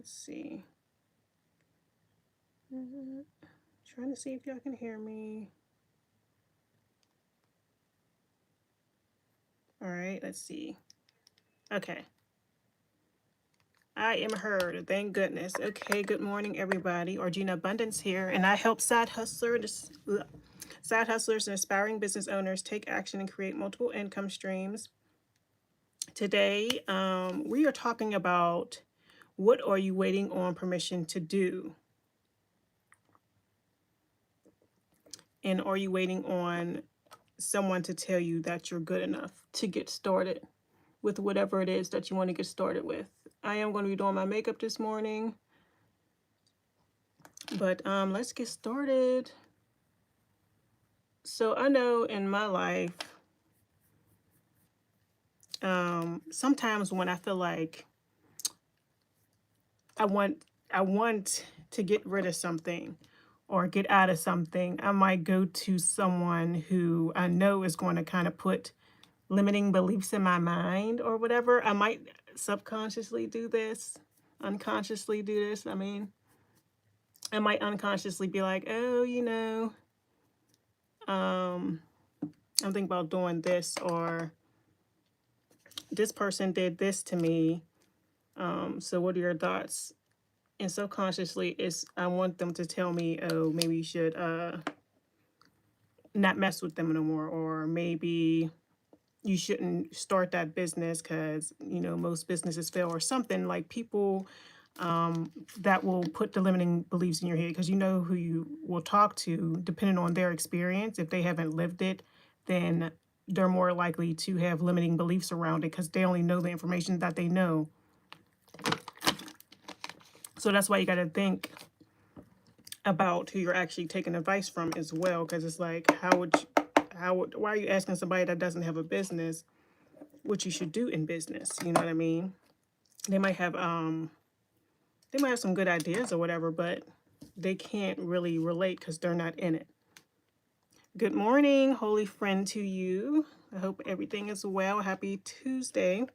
Let's see. Trying to see if y'all can hear me. All right, let's see. Okay. I am heard. Thank goodness. Okay, good morning, everybody. Orgina Abundance here, and I help side hustlers and aspiring business owners take action and create multiple income streams. Today, we are talking about what are you waiting on permission to do? And are you waiting on someone to tell you that you're good enough to get started with whatever it is that you want to get started with? I am going to be doing my makeup this morning, but let's get started. So I know in my life, sometimes when I feel like I want to get rid of something or get out of something, I might go to someone who I know is going to kind of put limiting beliefs in my mind or whatever. I might subconsciously do this, unconsciously do this. I mean, I might unconsciously be like, oh, I'm thinking about doing this, or this person did this to me. So what are your thoughts? And subconsciously, I want them to tell me, oh, maybe you should not mess with them no more, or maybe you shouldn't start that business because most businesses fail, or something. Like people that will put the limiting beliefs in your head, because you know who you will talk to depending on their experience. If they haven't lived it, then they're more likely to have limiting beliefs around it because they only know the information that they know. So that's why you got to think about who you're actually taking advice from as well, because it's like, why are you asking somebody that doesn't have a business what you should do in business? You know what I mean? They might have some good ideas or whatever, but they can't really relate because they're not in it. Good morning, holy friend, to you. I hope everything is well. Happy Tuesday.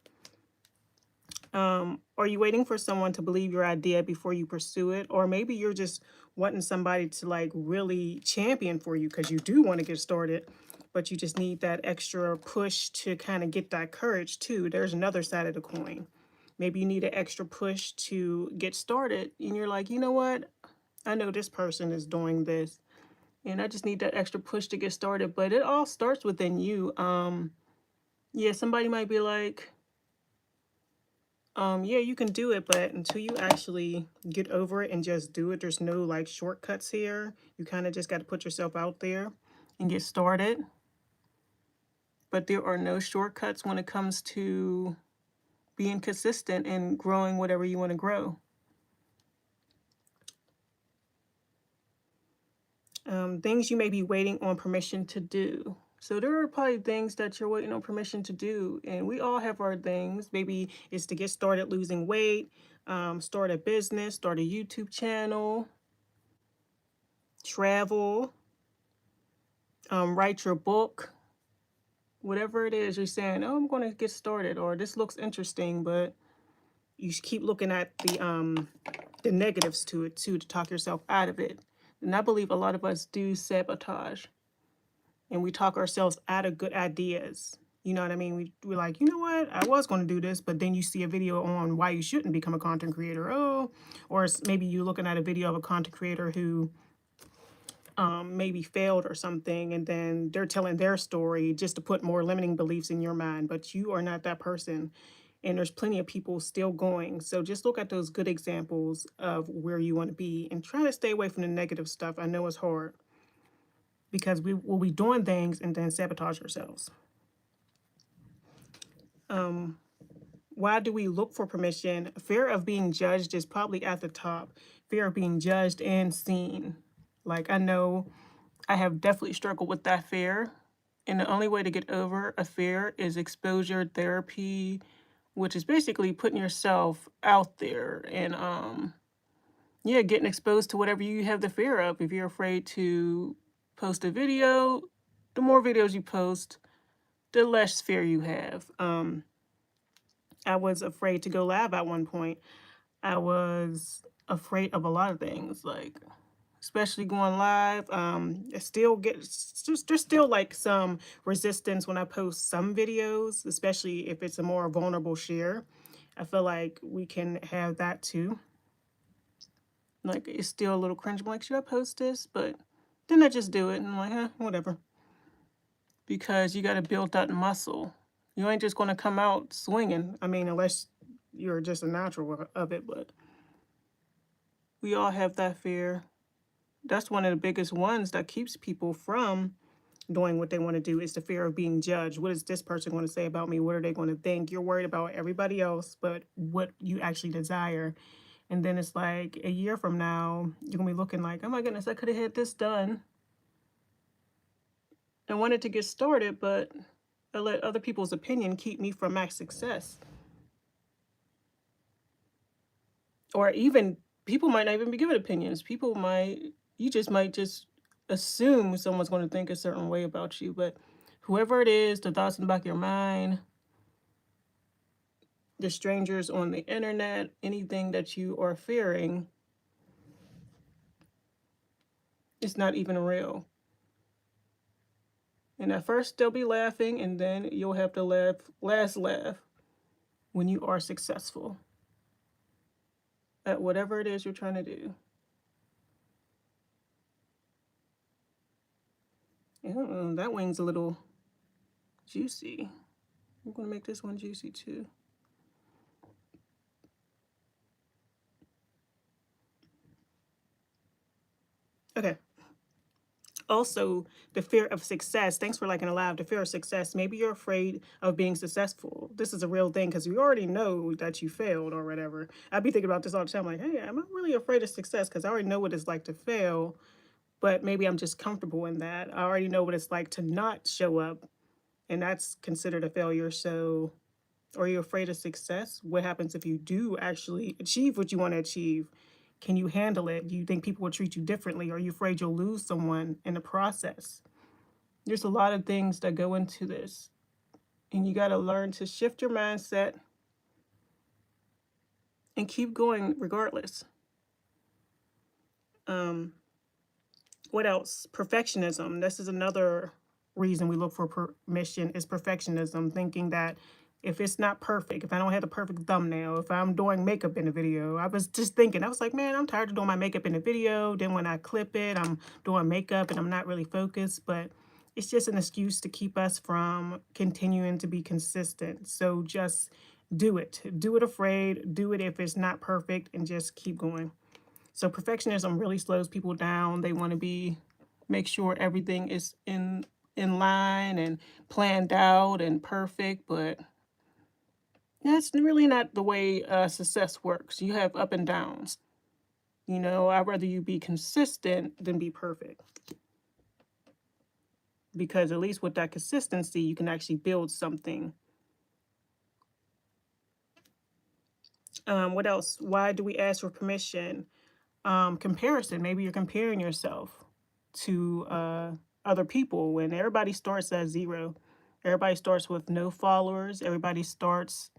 Are you waiting for someone to believe your idea before you pursue it? Or maybe you're just wanting somebody to like really champion for you because you do want to get started, but you just need that extra push to kind of get that courage too. There's another side of the coin. Maybe you need an extra push to get started and you're like, you know what? I know this person is doing this and I just need that extra push to get started, but it all starts within you. Yeah, somebody might be like, yeah, you can do it, but until you actually get over it and just do it, there's no like shortcuts here. You kind of just got to put yourself out there and get started. But there are no shortcuts when it comes to being consistent and growing whatever you want to grow. Things you may be waiting on permission to do. So there are probably things that you're waiting on permission to do, and we all have our things. Maybe it's to get started losing weight, start a business, start a YouTube channel, travel, write your book, whatever it is you're saying, oh, I'm going to get started, or this looks interesting, but you keep looking at the negatives to it too, to talk yourself out of it. And I believe a lot of us do sabotage, and we talk ourselves out of good ideas. You know what I mean? We're like, you know what? I was going to do this, but then you see a video on why you shouldn't become a content creator. Oh, or maybe you're looking at a video of a content creator who maybe failed or something, and then they're telling their story just to put more limiting beliefs in your mind, but you are not that person, and there's plenty of people still going. So just look at those good examples of where you want to be and try to stay away from the negative stuff. I know it's hard because we will be doing things and then sabotage ourselves. Why do we look for permission? Fear of being judged is probably at the top. Fear of being judged and seen. Like, I know I have definitely struggled with that fear. And the only way to get over a fear is exposure therapy, which is basically putting yourself out there and yeah, getting exposed to whatever you have the fear of. If you're afraid to post a video, the more videos you post, the less fear you have. I was afraid to go live at one point. I was afraid of a lot of things, like especially going live. It still gets there's still like some resistance when I post some videos, especially if it's a more vulnerable share. I feel like we can have that too. Like it's still a little cringe. I'm like, should I post this? But then I just do it, and I'm like, whatever. Because you got to build that muscle. You ain't just going to come out swinging. I mean, unless you're just a natural of it, but we all have that fear. That's one of the biggest ones that keeps people from doing what they want to do is the fear of being judged. What is this person going to say about me? What are they going to think? You're worried about everybody else, but what you actually desire. And then it's like a year from now, you're going to be looking like, oh my goodness, I could have had this done. I wanted to get started, but I let other people's opinion keep me from my success. Or even people might not even be giving opinions. You just might just assume someone's going to think a certain way about you. But whoever it is, the thoughts in the back of your mind, the strangers on the internet, anything that you are fearing, it's not even real. And at first they'll be laughing, and then you'll have to last laugh when you are successful at whatever it is you're trying to do. That wing's a little juicy. I'm going to make this one juicy too. Okay. Also, the fear of success. Thanks for liking alive. The fear of success. Maybe you're afraid of being successful. This is a real thing because we already know that you failed or whatever. I'd be thinking about this all the time like, hey, am I really afraid of success? Because I already know what it's like to fail, but maybe I'm just comfortable in that. I already know what it's like to not show up, and that's considered a failure. So, are you afraid of success? What happens if you do actually achieve what you want to achieve? Can you handle it? Do you think people will treat you differently? Are you afraid you'll lose someone in the process? There's a lot of things that go into this, and you got to learn to shift your mindset and keep going regardless. Um, what else? Perfectionism. This is another reason we look for permission is perfectionism, thinking that if it's not perfect, if I don't have the perfect thumbnail, if I'm doing makeup in a video, I was just thinking, I was like, man, I'm tired of doing my makeup in a video. Then when I clip it, I'm doing makeup and I'm not really focused, but it's just an excuse to keep us from continuing to be consistent. So just do it. Do it afraid. Do it if it's not perfect and just keep going. So perfectionism really slows people down. They want to make sure everything is in line and planned out and perfect, but that's really not the way success works. You have up and downs. I'd rather you be consistent than be perfect. Because at least with that consistency, you can actually build something. What else? Why do we ask for permission? Comparison. Maybe you're comparing yourself to other people when everybody starts at zero. Everybody starts with no followers. Everybody starts,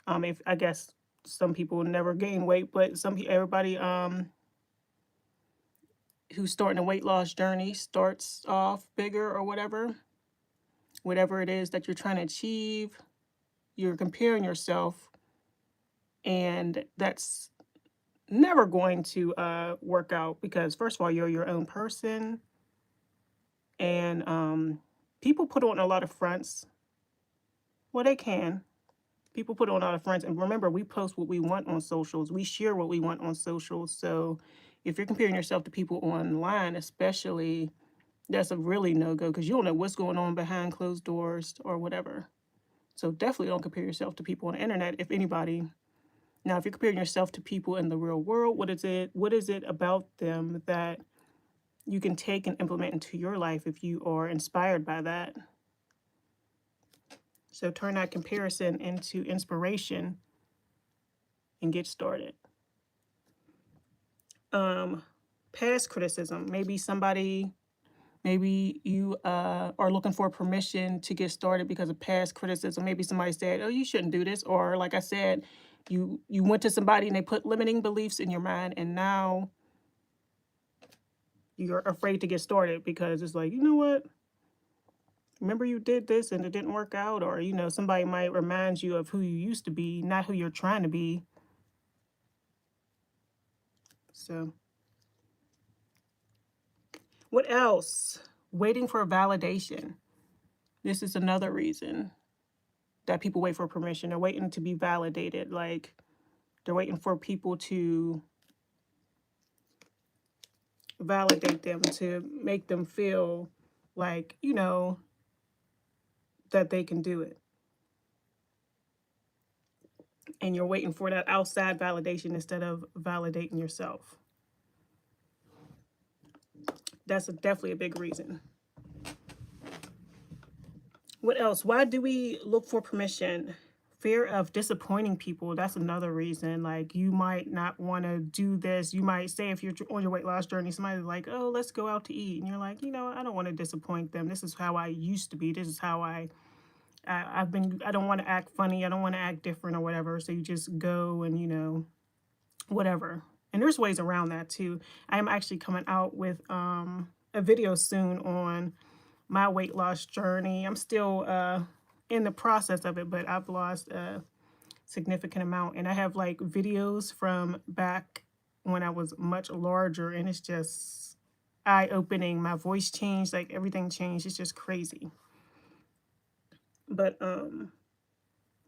if I guess some people never gain weight, but everybody who's starting a weight loss journey starts off bigger or whatever. Whatever it is that you're trying to achieve, you're comparing yourself, and that's never going to work out because first of all, you're your own person, and people put on a lot of fronts. Well, they can. People put on a lot of fronts, and remember, we post what we want on socials. We share what we want on socials. So, if you're comparing yourself to people online, especially, that's a really no go because you don't know what's going on behind closed doors or whatever. So definitely don't compare yourself to people on the internet. If anybody, now if you're comparing yourself to people in the real world, what is it about them that you can take and implement into your life if you are inspired by that? So turn that comparison into inspiration and get started. Past criticism. Maybe you are looking for permission to get started because of past criticism. Maybe somebody said, oh, you shouldn't do this. Or like I said, You went to somebody and they put limiting beliefs in your mind, and now you're afraid to get started because it's like, you know what? Remember you did this and it didn't work out, or somebody might remind you of who you used to be, not who you're trying to be. So, what else? Waiting for validation. This is another reason that people wait for permission. They're waiting to be validated. Like, they're waiting for people to validate them, to make them feel like, that they can do it. And you're waiting for that outside validation instead of validating yourself. That's definitely a big reason. What else? Why do we look for permission? Fear of disappointing people. That's another reason. Like, you might not want to do this. You might say, if you're on your weight loss journey, somebody's like, oh, let's go out to eat. And you're like, I don't want to disappoint them. This is how I used to be. This is how I've been. I don't want to act funny. I don't want to act different or whatever. So you just go and, whatever. And there's ways around that too. I am actually coming out with a video soon on my weight loss journey. I'm still in the process of it, but I've lost a significant amount. And I have like videos from back when I was much larger, and it's just eye-opening. My voice changed, like everything changed. It's just crazy. But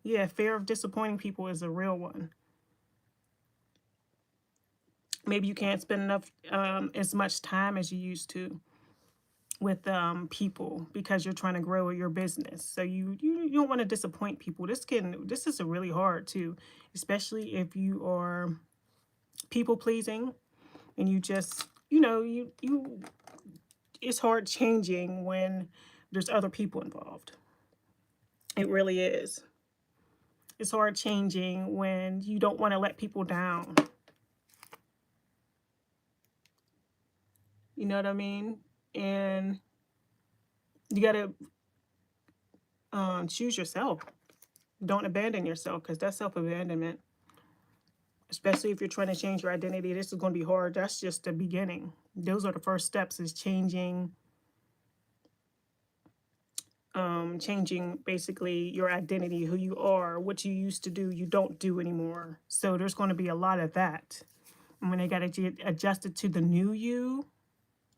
yeah, fear of disappointing people is a real one. Maybe you can't spend enough as much time as you used to with people because you're trying to grow your business. So you don't want to disappoint people. This is really hard too, especially if you are people pleasing and you just you it's hard changing when there's other people involved. It really is. It's hard changing when you don't want to let people down. You know what I mean? And you got to choose yourself. Don't abandon yourself, because that's self-abandonment. Especially if you're trying to change your identity, this is going to be hard. That's just the beginning. Those are the first steps, is changing basically your identity, who you are, what you used to do, you don't do anymore. So there's going to be a lot of that. And when they got to get adjusted to the new you,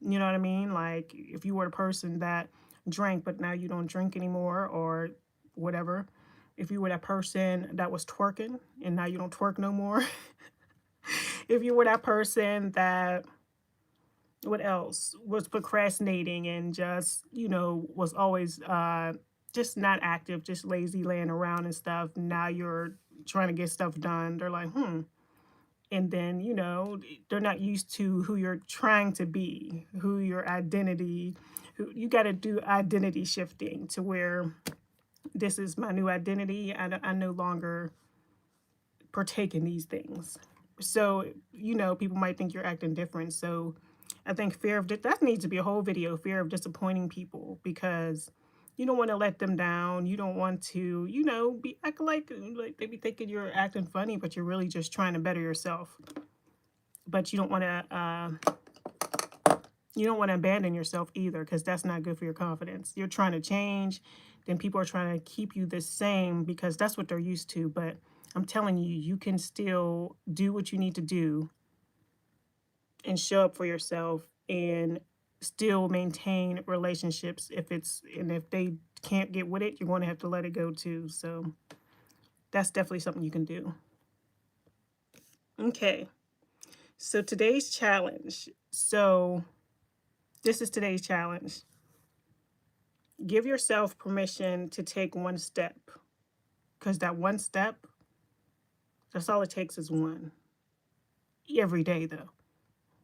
you know what I mean? Like, if you were a person that drank, but now you don't drink anymore, or whatever. If you were that person that was twerking and now you don't twerk no more. If you were that person that, what else, was procrastinating and just, was always just not active, just lazy, laying around and stuff. Now you're trying to get stuff done. They're like, And then, they're not used to who you're trying to be, who your identity, you got to do identity shifting to where this is my new identity. I no longer partake in these things. So, people might think you're acting different. So I think that needs to be a whole video, fear of disappointing people, because you don't want to let them down. You don't want to, be acting like they be thinking you're acting funny, but you're really just trying to better yourself. But you don't want to abandon yourself either, because that's not good for your confidence. You're trying to change, then people are trying to keep you the same because that's what they're used to. But I'm telling you, you can still do what you need to do and show up for yourself and still maintain relationships. If they can't get with it, you're going to have to let it go too. So that's definitely something you can do. Okay. So today's challenge. This is today's challenge. Give yourself permission to take one step, because that one step, that's all it takes, is one. Every day, though.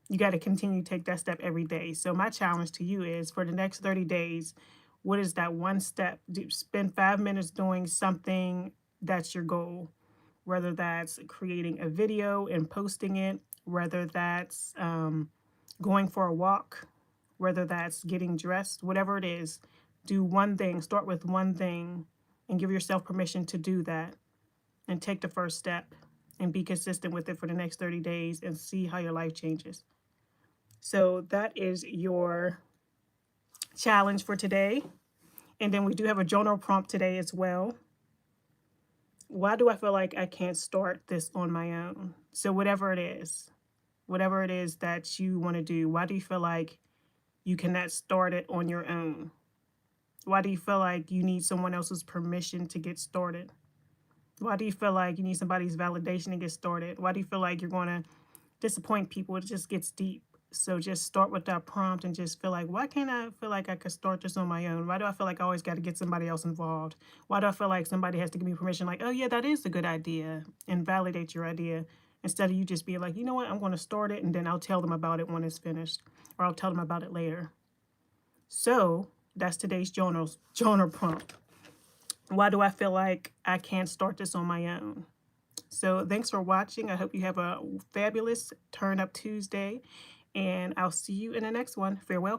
You got to continue to take that step every day. So my challenge to you is, for the next 30 days, what is that one step? Spend 5 minutes doing something that's your goal, whether that's creating a video and posting it, whether that's going for a walk, whether that's getting dressed, whatever it is. Do one thing. Start with one thing and give yourself permission to do that and take the first step. and be consistent with it for the next 30 days and see how your life changes. So that is your challenge for today. And then we do have a journal prompt today as well. Why do I feel like I can't start this on my own? So whatever it is that you want to do, why do you feel like you cannot start it on your own? Why do you feel like you need someone else's permission to get started? Why do you feel like you need somebody's validation to get started? Why do you feel like you're going to disappoint people? It just gets deep. So just start with that prompt and just feel like, why can't I feel like I could start this on my own? Why do I feel like I always got to get somebody else involved? Why do I feel like somebody has to give me permission? Like, oh yeah, that is a good idea, and validate your idea instead of you just being like, you know what, I'm going to start it and then I'll tell them about it when it's finished, or I'll tell them about it later. So that's today's journal prompt. Why do I feel like I can't start this on my own? So thanks for watching. I hope you have a fabulous Turn Up Tuesday, and I'll see you in the next one. Farewell.